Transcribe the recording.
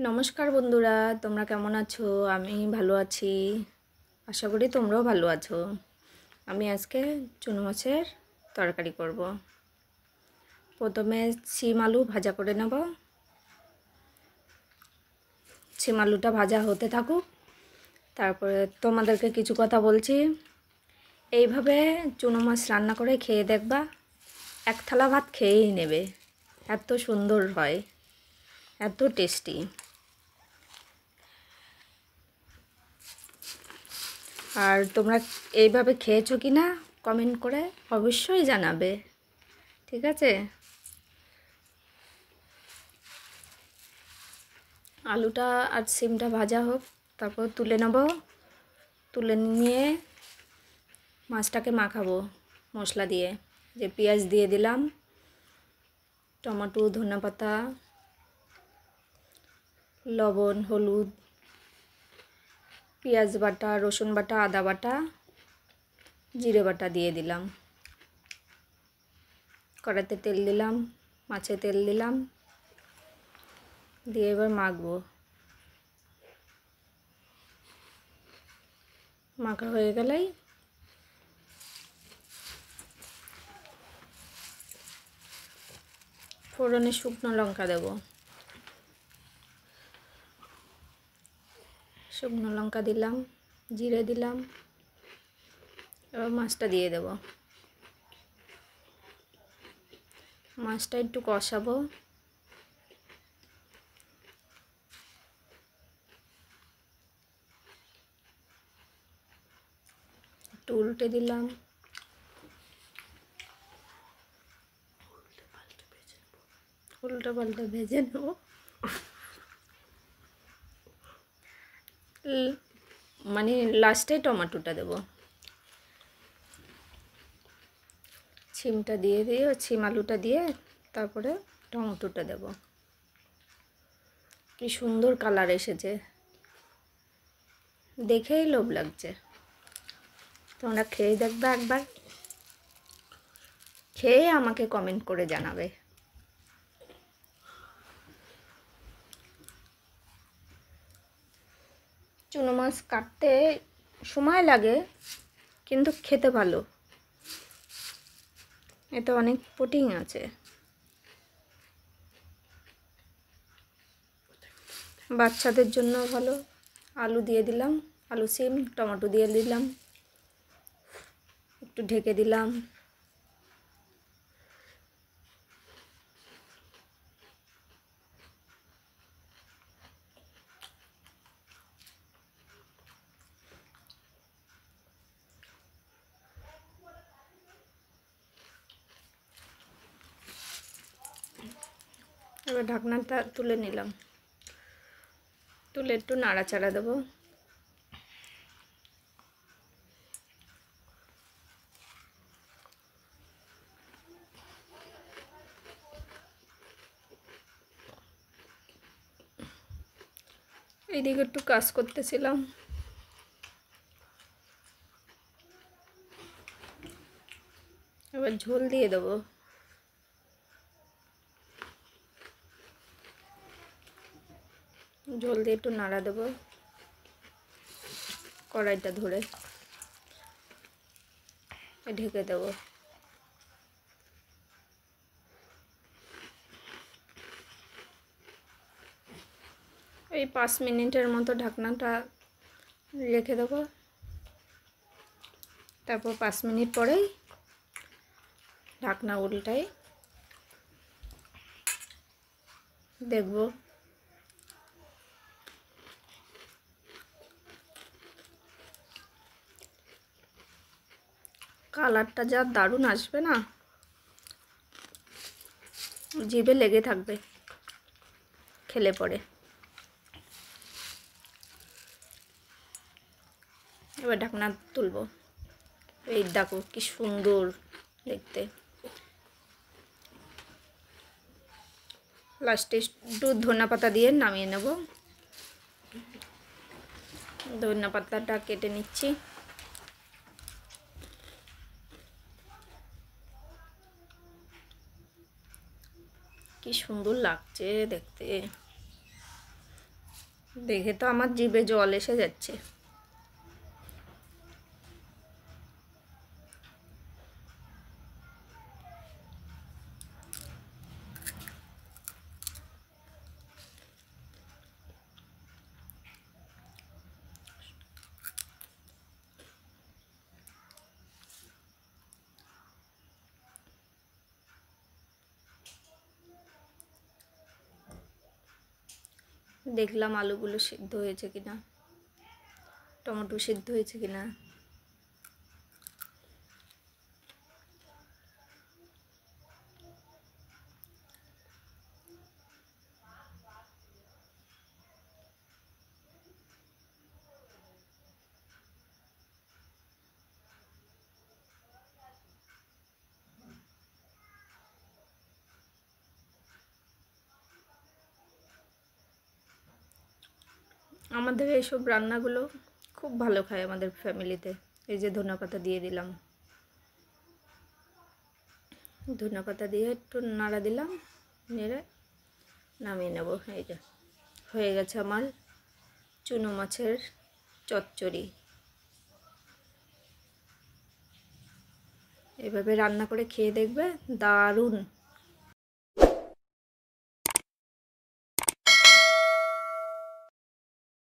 নমস্কার বন্ধুরা, তোমরা কেমন আছো? আমি ভালো আছি, আশা করি তোমরাও ভালো আছো। আমি আজকে চুনো মাছের তরকারি করব। প্রথমে শিম আলু ভাজা করে নেব। শিম আলুটা ভাজা হতে থাকুক, তারপরে তোমাদেরকে কিছু কথা বলছি। এইভাবে চুনো মাছ রান্না করে খেয়ে দেখবা, এক থালা ভাত খেয়েই নেবে, এত সুন্দর হয়, এত টেস্টি। আর তোমরা এইভাবে খেয়েছো কি না কমেন্ট করে অবশ্যই জানাবে, ঠিক আছে? আলুটা আর সিমটা ভাজা হোক, তারপর তুলে নেব। তুলে নিয়ে মাছটাকে মাখাবো মশলা দিয়ে। যে পেঁয়াজ দিয়ে দিলাম, টমেটো, ধনেপাতা, লবণ, হলুদ, পেঁয়াজ বাটা, রসুন বাটা, আদা বাটা, জিরে বাটা দিয়ে দিলাম। কড়াইতে তেল দিলাম, মাছে তেল দিলাম, দিয়ে এবার মাখবো। মাখা হয়ে গেলেই ফোড়নে শুকনো লঙ্কা দেব। শুকনো লঙ্কা দিলাম, জিরে দিলাম, এবার মাছটা দিয়ে দেব। মাছটা একটু কষাবো। একটু উল্টে দিলাম, উল্টে পাল্টে ভেজে নেব। মানে লাস্টে টমেটোটা দেব। ছিমটা দিয়ে ছিম আলুটা দিয়ে তারপরে টমেটোটা দেব। কি সুন্দর কালার এসেছে, দেখেই লোভ লাগছে। তোমরা খেয়ে দেখবে একবার, খেয়ে আমাকে কমেন্ট করে জানাবে। চুনো মাছ কাটতে সময় লাগে, কিন্তু খেতে ভালো, এতে অনেক প্রোটিন আছে। বাচ্চাদের জন্য ভালো। আলু দিয়ে দিলাম, আলু, সিম, টমেটো দিয়ে দিলাম, একটু ঢেকে দিলাম। এবার ঢাকনাটা তুলে নিলাম, তুলে একটু নাড়াচাড়া দেবো। এইদিকে একটু কাজ করতেছিলাম। এবার ঝোল দিয়ে দেবো। ঝোল দিয়ে একটু নাড়া দেবো কড়াইটা ধরে, ঢেকে দেবো। এই 5 মিনিটের মতো ঢাকনাটা রেখে দেবো। তারপর 5 মিনিট পরেই ঢাকনা উল্টাই দেখব। কালারটা যা দারুণ আসবে না, জিভে লেগে থাকবে খেলে পরে। এবার ঢাকনা তুলবো। এই দেখো কি সুন্দর দেখতে। লাস্টে একটু ধনেপাতা দিয়ে নামিয়ে নেব। ধনেপাতাটা কেটে নিচ্ছি। কি সুন্দর লাগছে দেখতে। দেখে তো আমার জিভে জল এসে যাচ্ছে। দেখলাম আলুগুলো সিদ্ধ হয়েছে কিনা, টমেটো সিদ্ধ হয়েছে কিনা। আমাদের এইসব রান্নাগুলো খুব ভালো খায় আমাদের ফ্যামিলিতে। এই যে ধনেপাতা দিয়ে দিলাম, ধনেপাতা দিয়ে একটু নাড়া দিলাম, নেড়ে নামিয়ে নেব। এই যে হয়ে গেছে আমার চুনো মাছের চচ্চড়ি। এভাবে রান্না করে খেয়ে দেখবে, দারুণ।